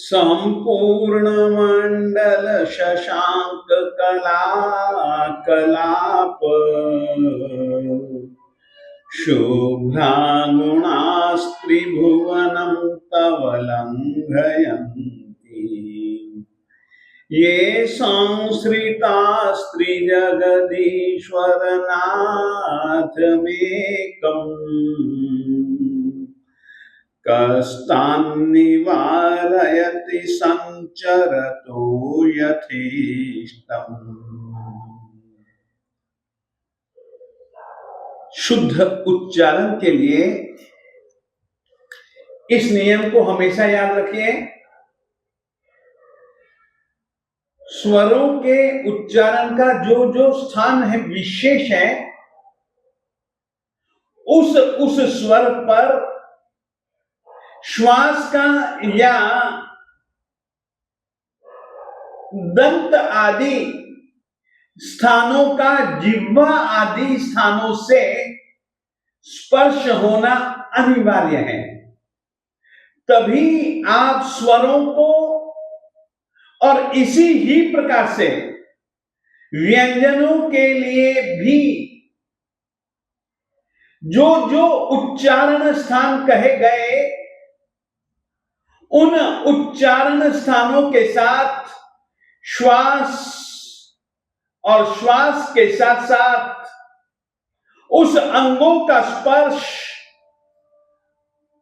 संपूर्ण मंडल शशांक कला कलाप शुभ्रांगुणास्त्रिभुवनं तव लङ्घयन्ति ये संश्रितास्त्रिजगदीश्वरनाथमेकम् कष्टान्निवारयति संचरतो यथेष्टम्। शुद्ध उच्चारण के लिए इस नियम को हमेशा याद रखिए। स्वरों के उच्चारण का जो जो स्थान है विशेष है, उस स्वर पर श्वास का या दंत आदि स्थानों का जिह्वा आदि स्थानों से स्पर्श होना अनिवार्य है। तभी आप स्वरों को और इसी ही प्रकार से व्यंजनों के लिए भी जो जो उच्चारण स्थान कहे गए, उन उच्चारण स्थानों के साथ श्वास और श्वास के साथ साथ उस अंगों का स्पर्श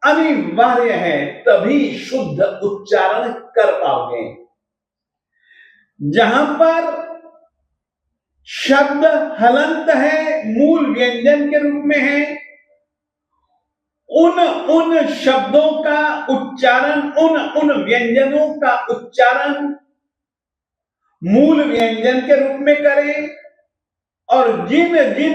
अनिवार्य है, तभी शुद्ध उच्चारण कर पाओगे। जहां पर शब्द हलंत है, मूल व्यंजन के रूप में है, उन शब्दों का उच्चारण, उन व्यंजनों का उच्चारण मूल व्यंजन के रूप में करें, और जिन जिन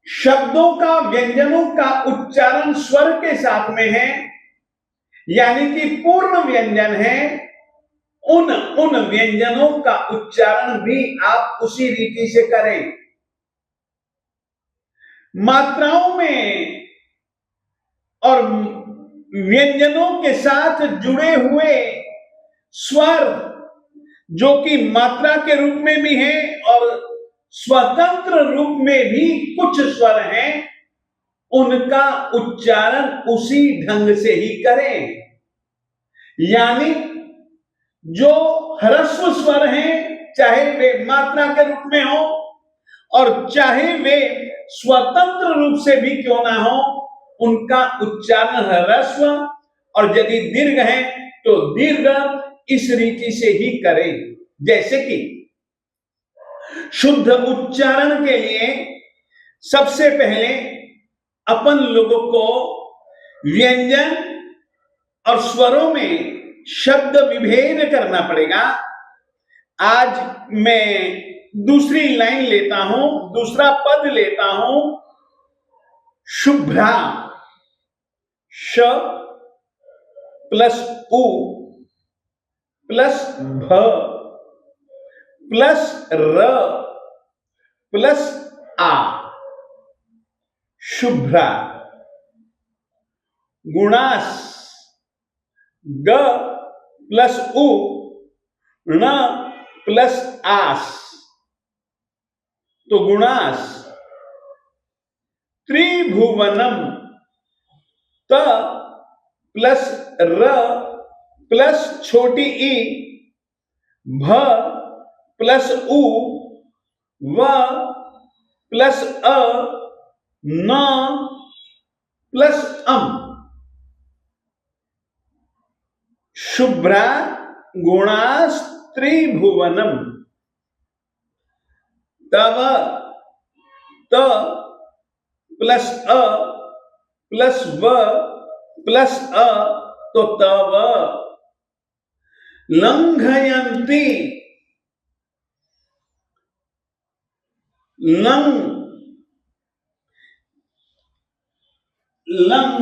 शब्दों का, व्यंजनों का उच्चारण स्वर के साथ में है, यानी कि पूर्ण व्यंजन है, उन व्यंजनों का उच्चारण भी आप उसी रीति से करें। मात्राओं में और व्यंजनों के साथ जुड़े हुए स्वर जो कि मात्रा के रूप में भी हैं और स्वतंत्र रूप में भी कुछ स्वर हैं, उनका उच्चारण उसी ढंग से ही करें। यानी जो ह्रस्व स्वर हैं, चाहे वे मात्रा के रूप में हो और चाहे वे स्वतंत्र रूप से भी क्यों ना हो, उनका उच्चारण ह्रस्व, और यदि दीर्घ है तो दीर्घ इस रीति से ही करें। जैसे कि शुद्ध उच्चारण के लिए सबसे पहले अपन लोगों को व्यंजन और स्वरों में शब्द विभेद करना पड़ेगा। आज मैं दूसरी लाइन लेता हूं, दूसरा पद लेता हूं। शुभ्रा, श प्लस उ प्लस भ प्लस र प्लस आ, शुभ्रा। गुणास, ग प्लस उ ण प्लस आस, तो गुणास। त्रिभुवनम, त प्लस र प्लस छोटी ई, भ प्लस उ, व प्लस अ, न प्लस अम। शुभ्रा गुणास त्रिभुवनम। तव, त प्लस अ प्लस व प्लस अ, तो तव। लंघयन्ति, लंग लंग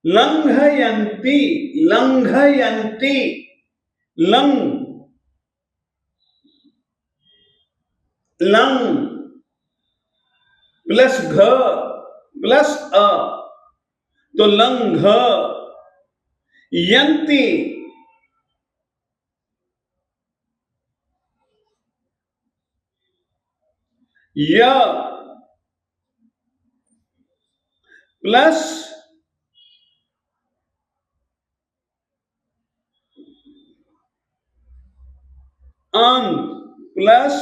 लंघयन्ति, लंघयन्ति, लंग, लंग प्लस घ प्लस अ, तो लंघ यन्ति, य प्लस अंत प्लस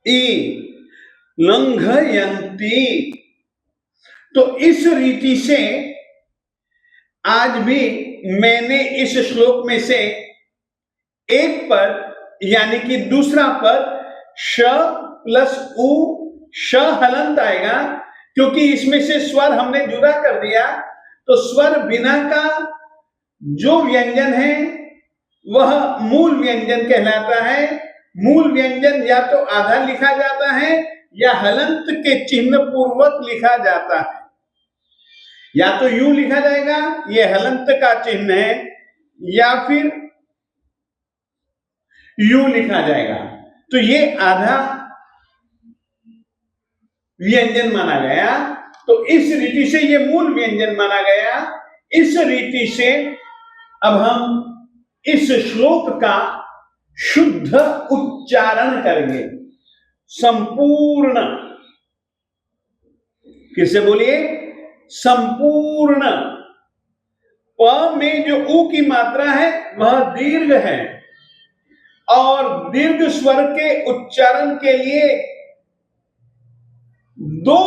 ई, लंघयन्ति। तो इस रीति से आज भी मैंने इस श्लोक में से एक पद यानी कि दूसरा पद श प्लस उ, श हलंत आएगा क्योंकि इसमें से स्वर हमने जुदा कर दिया। तो स्वर बिना का जो व्यंजन है वह मूल व्यंजन कहलाता है। मूल व्यंजन या तो आधा लिखा जाता है या हलंत के चिन्ह पूर्वक लिखा जाता है। या तो यूं लिखा जाएगा, ये हलंत का चिन्ह है, या फिर यूं लिखा जाएगा। तो ये आधा व्यंजन माना गया। तो इस रीति से ये मूल व्यंजन माना गया। इस रीति से अब हम इस श्लोक का शुद्ध उच्चारण करेंगे, संपूर्ण। फिर से बोलिए, संपूर्ण। प में जो उ की मात्रा है वह दीर्घ है और दीर्घ स्वर के उच्चारण के लिए दो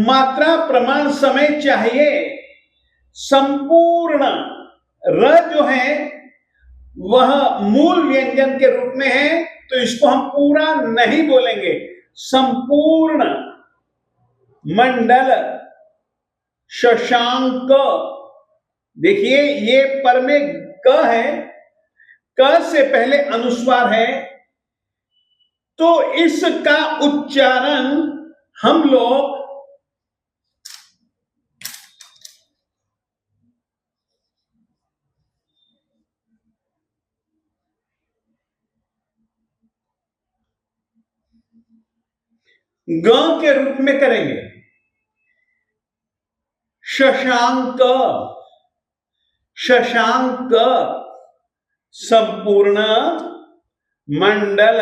मात्रा प्रमाण समय चाहिए। संपूर्ण र जो है वह मूल व्यंजन के रूप में है, तो इसको हम पूरा नहीं बोलेंगे। संपूर्ण मंडल शशांक, देखिए ये पर में क है, क से पहले अनुस्वार है, तो इसका उच्चारण हम लोग ग के रूप में करेंगे। शशांक, शशांक, संपूर्ण मंडल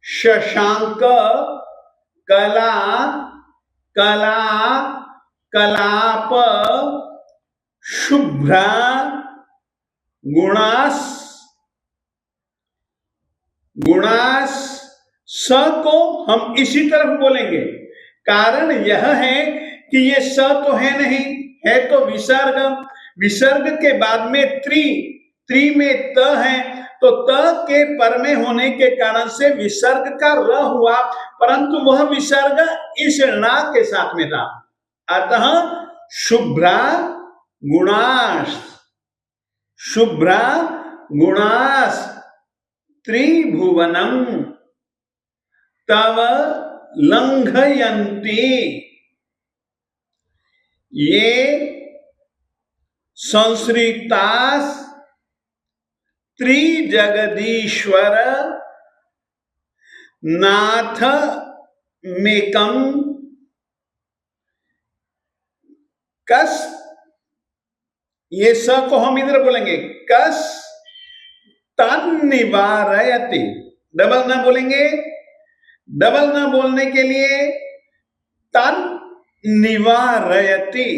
शशांक, कला, कला, कलाप, शुभ्रा, गुणास, गुणास। स को हम इसी तरफ बोलेंगे। कारण यह है कि ये स तो है नहीं, है तो विसर्ग। विसर्ग के बाद में त्रि, त्रि में त है, तो त के पर में होने के कारण से विसर्ग का र हुआ, परंतु वह विसर्ग इस णा के साथ में था। अतः शुभ्रा गुणास, शुभ्रा गुणास त्रिभुवनम तव लंघयन्ति। ये संस्कृतास त्रिजगदीश्वर नाथ मेकम कस, ये स को हम इधर बोलेंगे कस तन निवारयति। डबल ना बोलेंगे, डबल ना बोलने के लिए तन निवारयति।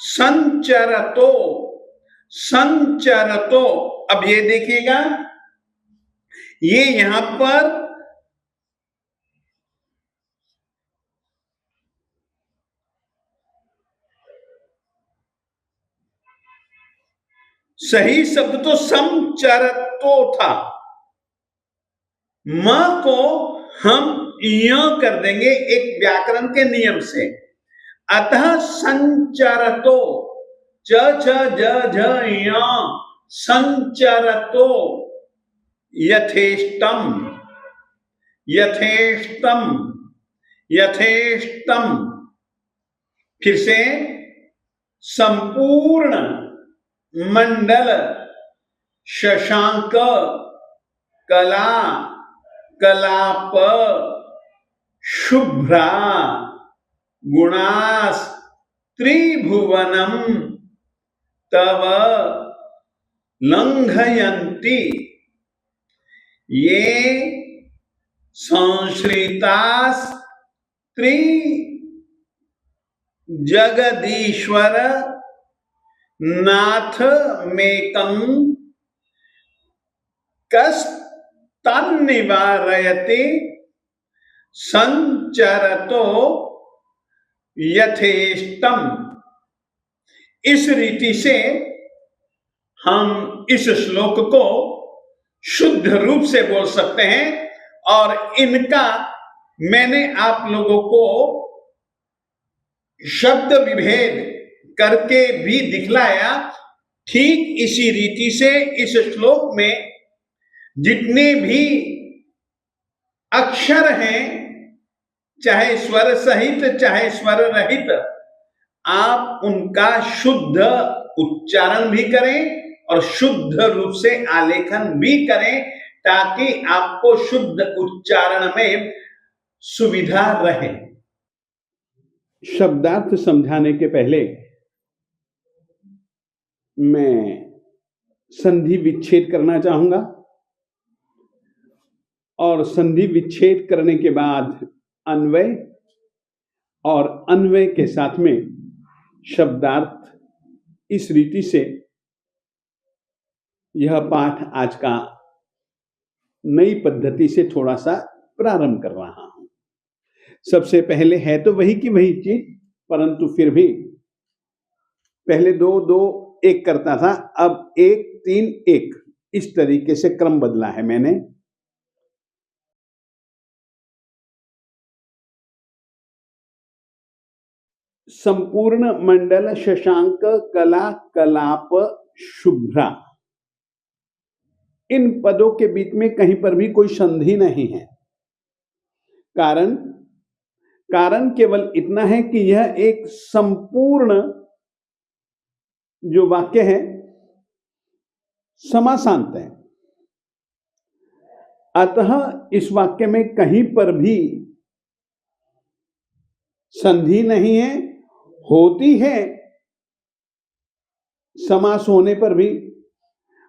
संचरतो, संचरतो। अब ये देखिएगा, ये यहां पर सही शब्द तो समचरतो था, म को हम य कर देंगे एक व्याकरण के नियम से। अतः संचरतो, च छ ज झ य, संचरतो यथेष्टम, यथेष्टम, यथेष्टम। फिर से संपूर्ण मंडल शशांक कला कलाप शुभ्रा गुणास त्रिभुवनम तव लंघयन्ति ये संश्रितास त्रि जगदीश्वर नाथ मेकं कस्तन्निवारयति संचरतो यथेष्टम। इस रीति से हम इस श्लोक को शुद्ध रूप से बोल सकते हैं और इनका मैंने आप लोगों को शब्द विभेद करके भी दिखलाया। ठीक इसी रीति से इस श्लोक में जितने भी अक्षर हैं, चाहे स्वर सहित चाहे स्वर रहित, आप उनका शुद्ध उच्चारण भी करें और शुद्ध रूप से आलेखन भी करें ताकि आपको शुद्ध उच्चारण में सुविधा रहे। शब्दार्थ समझाने के पहले मैं संधि विच्छेद करना चाहूंगा और संधि विच्छेद करने के बाद अन्वय और अन्वय के साथ में शब्दार्थ, इस रीति से यह पाठ आज का नई पद्धति से थोड़ा सा प्रारंभ कर रहा हूं। सबसे पहले है तो वही की वही चीज, परंतु फिर भी पहले 2-2-1 करता था, अब 1-3-1 इस तरीके से क्रम बदला है मैंने। संपूर्ण मंडल शशांक कला कलाप शुभ्रा, इन पदों के बीच में कहीं पर भी कोई संधि नहीं है। कारण केवल इतना है कि यह एक संपूर्ण जो वाक्य है समासांत है, अतः इस वाक्य में कहीं पर भी संधि नहीं है। होती है समास होने पर भी,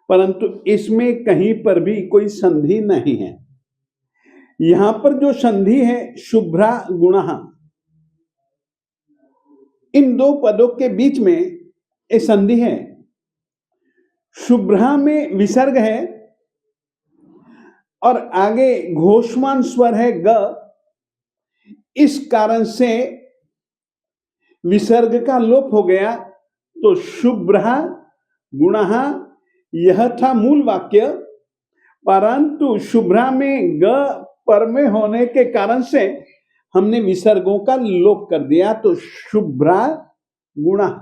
परंतु इसमें कहीं पर भी कोई संधि नहीं है। यहां पर जो संधि है शुभ्रा गुणः, इन दो पदों के बीच में एक संधि है। शुभ्रा में विसर्ग है और आगे घोषमान स्वर है ग, इस कारण से विसर्ग का लोप हो गया। तो शुभ्रा गुणः यह था मूल वाक्य, परंतु शुभ्रा में ग पर में होने के कारण से हमने विसर्गों का लोप कर दिया, तो शुभ्रा गुणः।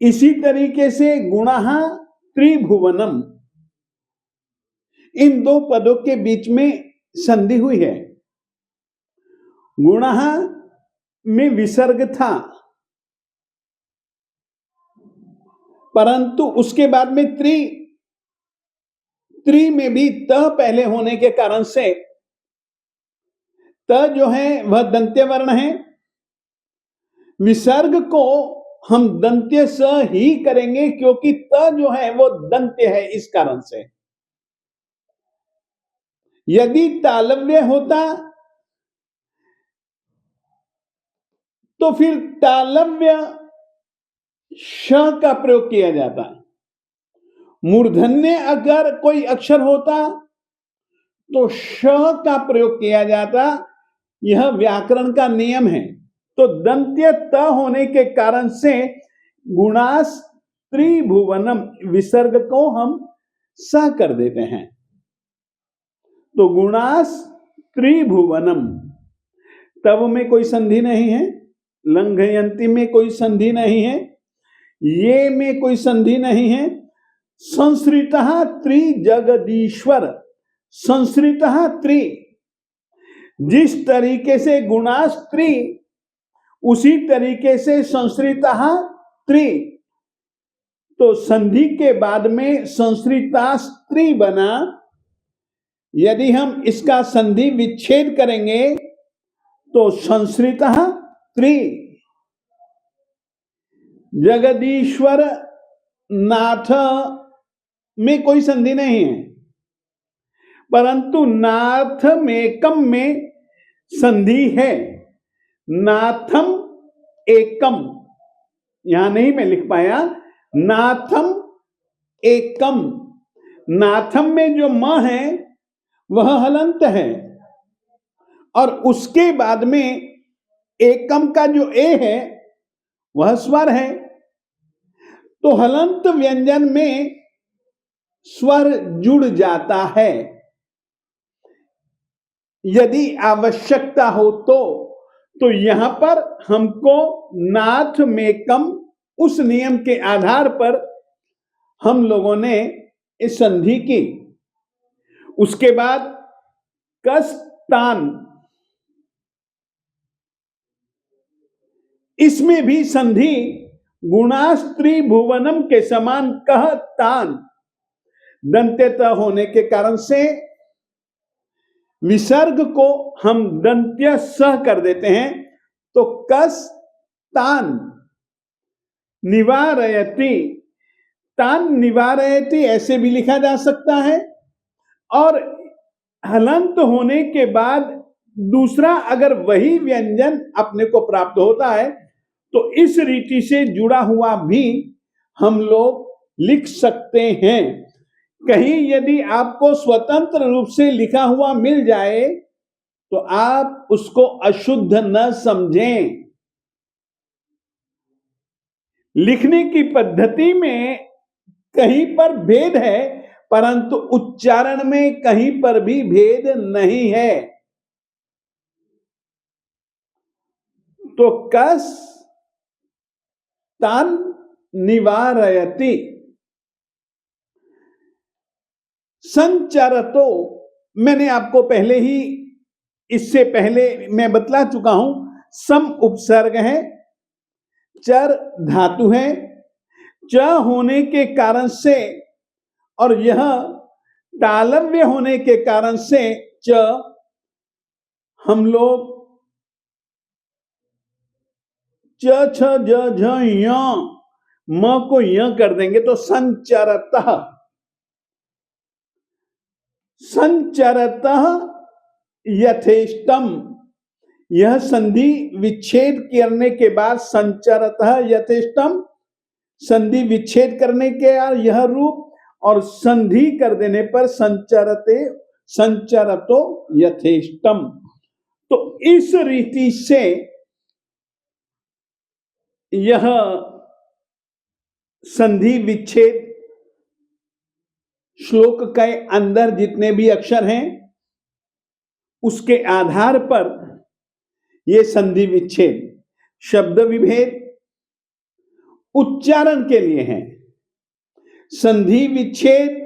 इसी तरीके से गुणः त्रिभुवनम, इन दो पदों के बीच में संधि हुई है। गुणः में विसर्ग था, परंतु उसके बाद में त्रि में भी त पहले होने के कारण से त जो है वह दंत्य वर्ण है। विसर्ग को हम दंत्य स ही करेंगे क्योंकि त जो है वो दंत्य है, इस कारण से। यदि तालव्य होता तो फिर तालव्य श का प्रयोग किया जाता। मूर्धन्य अगर कोई अक्षर होता तो श का प्रयोग किया जाता, यह व्याकरण का नियम है। तो दंत्य त होने के कारण से गुणास त्रिभुवनम, विसर्ग को हम स कर देते हैं। तो गुणास त्रिभुवनम, तब में कोई संधि नहीं है, लंघयंती में कोई संधि नहीं है, ये में कोई संधि नहीं है। संश्रितः त्रिजगदीश्वर, संश्रितः त्रि, जिस तरीके से गुणास त्रि उसी तरीके से संस्कृतः त्रि, तो संधि के बाद में संस्कृतास्त्री बना। यदि हम इसका संधि विच्छेद करेंगे तो संस्कृतः त्रि। जगदीश्वर नाथ में कोई संधि नहीं है, परंतु नाथ में कम में संधि है। नाथम एकम, यहां नहीं मैं लिख पाया, नाथम एकम। नाथम में जो म है वह हलंत है, और उसके बाद में एकम का जो ए है वह स्वर है। तो हलंत व्यंजन में स्वर जुड़ जाता है यदि आवश्यकता हो तो यहां पर हमको नाथ में कम उस नियम के आधार पर हम लोगों ने इस संधि की। उसके बाद कस्तान, इसमें भी संधि गुणास्त्री भुवनम के समान कह तान, दंत्यत होने के कारण से विसर्ग को हम दंत्य सह कर देते हैं। तो कस तान निवारयति, तान निवारयति ऐसे भी लिखा जा सकता है। और हलंत होने के बाद दूसरा अगर वही व्यंजन अपने को प्राप्त होता है तो इस रीति से जुड़ा हुआ भी हम लोग लिख सकते हैं। कहीं यदि आपको स्वतंत्र रूप से लिखा हुआ मिल जाए तो आप उसको अशुद्ध न समझें। लिखने की पद्धति में कहीं पर भेद है, परंतु उच्चारण में कहीं पर भी भेद नहीं है। तो कस तान निवारयति। संचरतो, मैंने आपको पहले ही, इससे पहले मैं बतला चुका हूं, सम उपसर्ग है, चर धातु है, च होने के कारण से और यह तालव्य होने के कारण से च हम लोग च छ ज झ य म को य कर देंगे तो संचरतः। संचरतः यथेष्टम, यह संधि विच्छेद करने के बाद संचरतः यथेष्टम, संधि विच्छेद करने के यह रूप, और संधि कर देने पर संचरते संचरतो यथेष्टम। तो इस रीति से यह संधि विच्छेद श्लोक के अंदर जितने भी अक्षर हैं उसके आधार पर यह संधि विच्छेद शब्द विभेद उच्चारण के लिए है। संधि विच्छेद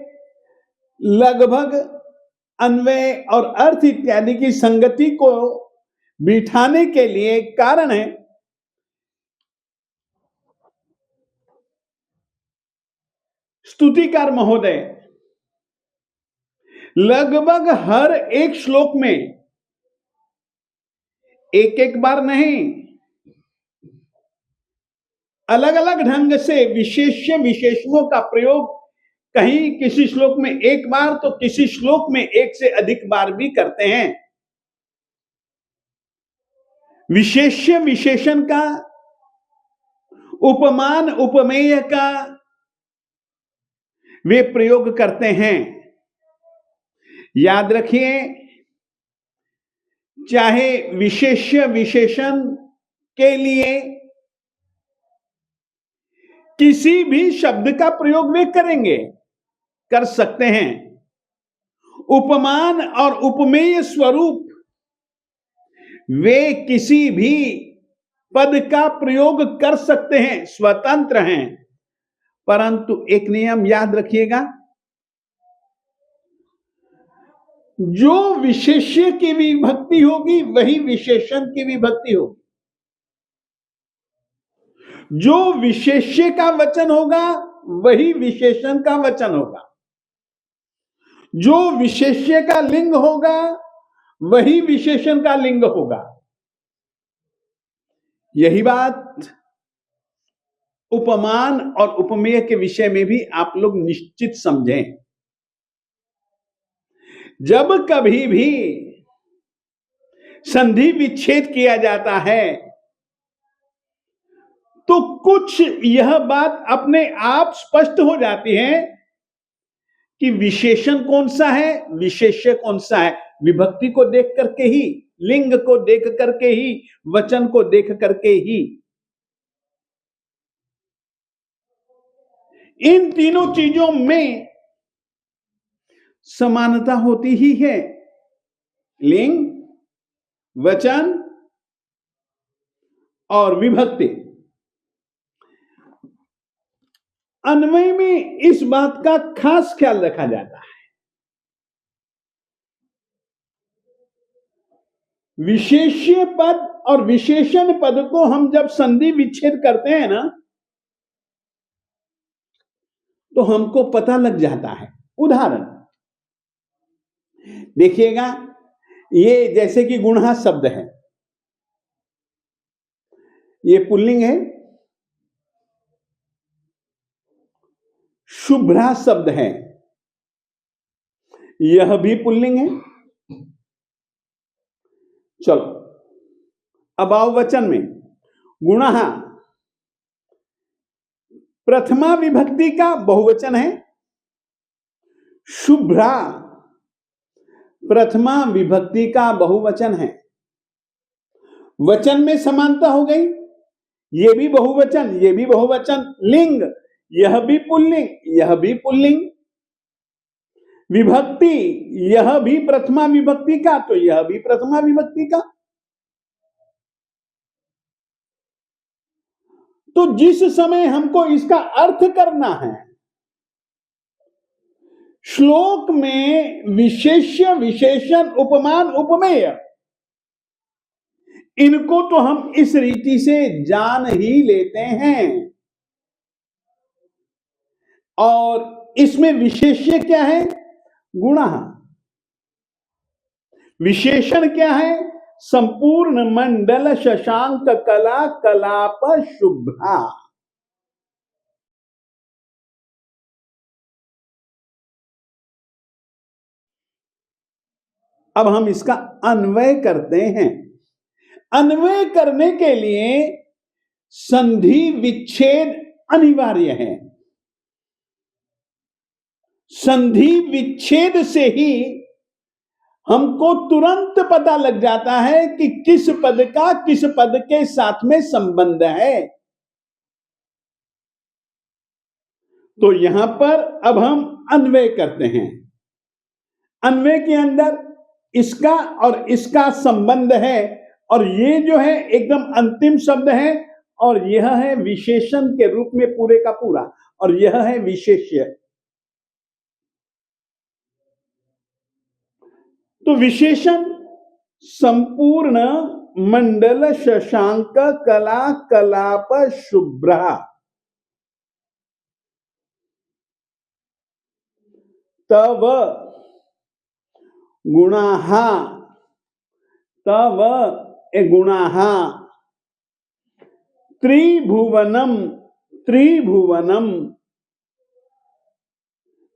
लगभग अन्वय और अर्थ इत्यादि की संगति को बिठाने के लिए कारण है। स्तुतिकार महोदय लगभग हर एक श्लोक में एक एक बार नहीं, अलग अलग ढंग से विशेष्य विशेषणों का प्रयोग कहीं किसी श्लोक में एक बार तो किसी श्लोक में एक से अधिक बार भी करते हैं। विशेष्य विशेषण का, उपमान उपमेय का वे प्रयोग करते हैं। याद रखिए, चाहे विशेष्य विशेषण के लिए किसी भी शब्द का प्रयोग वे करेंगे, कर सकते हैं। उपमान और उपमेय स्वरूप वे किसी भी पद का प्रयोग कर सकते हैं, स्वतंत्र हैं। परंतु एक नियम याद रखिएगा, जो विशेष्य की विभक्ति होगी वही विशेषण की विभक्ति होगी। जो विशेष्य का वचन होगा वही विशेषण का वचन होगा, जो विशेष्य का लिंग होगा वही विशेषण का लिंग होगा। यही बात उपमान और उपमेय के विषय में भी आप लोग निश्चित समझें। जब कभी भी संधि विच्छेद किया जाता है तो कुछ यह बात अपने आप स्पष्ट हो जाती है कि विशेषण कौन सा है, विशेष्य कौन सा है। विभक्ति को देख करके ही, लिंग को देख करके ही, वचन को देख करके ही इन तीनों चीजों में समानता होती ही है। लिंग, वचन और विभक्ति। अन्वय में इस बात का खास ख्याल रखा जाता है। विशेष्य पद और विशेषण पद को हम जब संधि विच्छेद करते हैं ना, तो हमको पता लग जाता है। उदाहरण देखिएगा, ये जैसे कि गुणहा शब्द है, ये पुल्लिंग है। शुभ्रा शब्द है, यह भी पुल्लिंग है। चलो अब आओ वचन में। गुणः प्रथमा विभक्ति का बहुवचन है, शुभ्रा प्रथमा विभक्ति का बहुवचन है। वचन में समानता हो गई, ये भी बहुवचन, ये भी बहुवचन। लिंग, यह भी पुल्लिंग, यह भी पुल्लिंग। विभक्ति, यह भी प्रथमा विभक्ति का, तो यह भी प्रथमा विभक्ति का। तो जिस समय हमको इसका अर्थ करना है, श्लोक में विशेष्य, विशेषण, उपमान, उपमेय, इनको तो हम इस रीति से जान ही लेते हैं। और इसमें विशेष्य क्या है? गुणः। विशेषण क्या है? संपूर्ण मंडल शशांक कला कलाप शुभ्रा। अब हम इसका अन्वय करते हैं। अन्वय करने के लिए संधि विच्छेद अनिवार्य है। संधि विच्छेद से ही हमको तुरंत पता लग जाता है कि किस पद का किस पद के साथ में संबंध है। तो यहां पर अब हम अन्वय करते हैं। अन्वय के अंदर इसका और इसका संबंध है, और ये जो है एकदम अंतिम शब्द है, और यह है विशेषण के रूप में पूरे का पूरा, और यह है विशेष्य। तो विशेषण संपूर्ण मंडल शशांक कला कलाप शुभ्रा। तव गुणाः, तव गुणाः त्रिभुवनम, त्रिभुवनम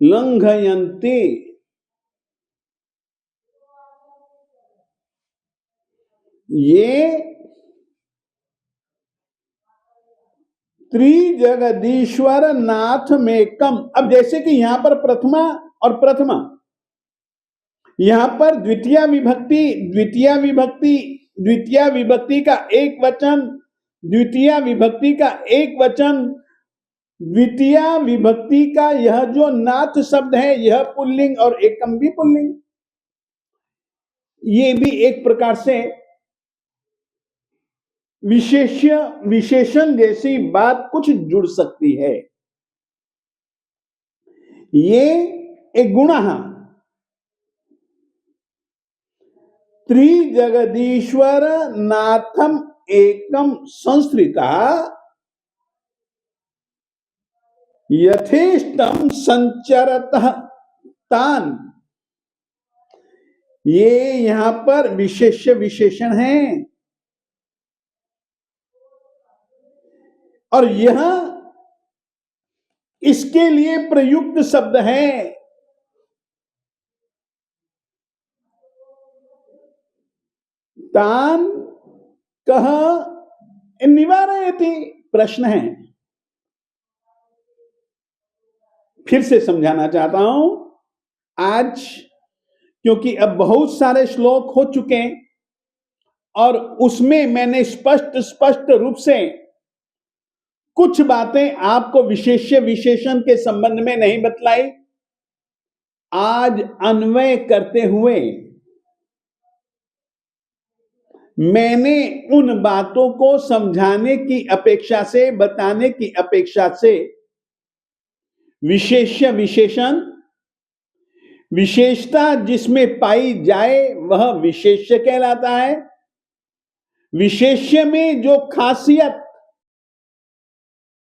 लंघयन्ति। ये त्रिजगदीश्वर नाथ में कम। अब जैसे कि यहां पर प्रथमा और प्रथमा, यहां पर द्वितीय विभक्ति, द्वितीय विभक्ति, द्वितीय विभक्ति का एक वचन, द्वितीय विभक्ति का एक वचन, द्वितीय विभक्ति का यह जो नाथ शब्द है यह पुल्लिंग और एकम भी पुल्लिंग। ये भी एक प्रकार से विशेष्य विशेषण जैसी बात कुछ जुड़ सकती है। ये एक गुण है। त्रिजगदीश्वर नाथम एकम संस्कृता यथेष्टम संचरतः तान, ये यहां पर विशेष्य विशेषण है और यह इसके लिए प्रयुक्त शब्द है। तान कह निवारयति, प्रश्न है। फिर से समझाना चाहता हूं आज, क्योंकि अब बहुत सारे श्लोक हो चुके हैं और उसमें मैंने स्पष्ट रूप से कुछ बातें आपको विशेष्य विशेषण के संबंध में नहीं बतलाई। आज अन्वय करते हुए मैंने उन बातों को समझाने की अपेक्षा से, बताने की अपेक्षा से, विशेष्य विशेषण, विशेषता जिसमें पाई जाए वह विशेष्य कहलाता है। विशेष्य में जो खासियत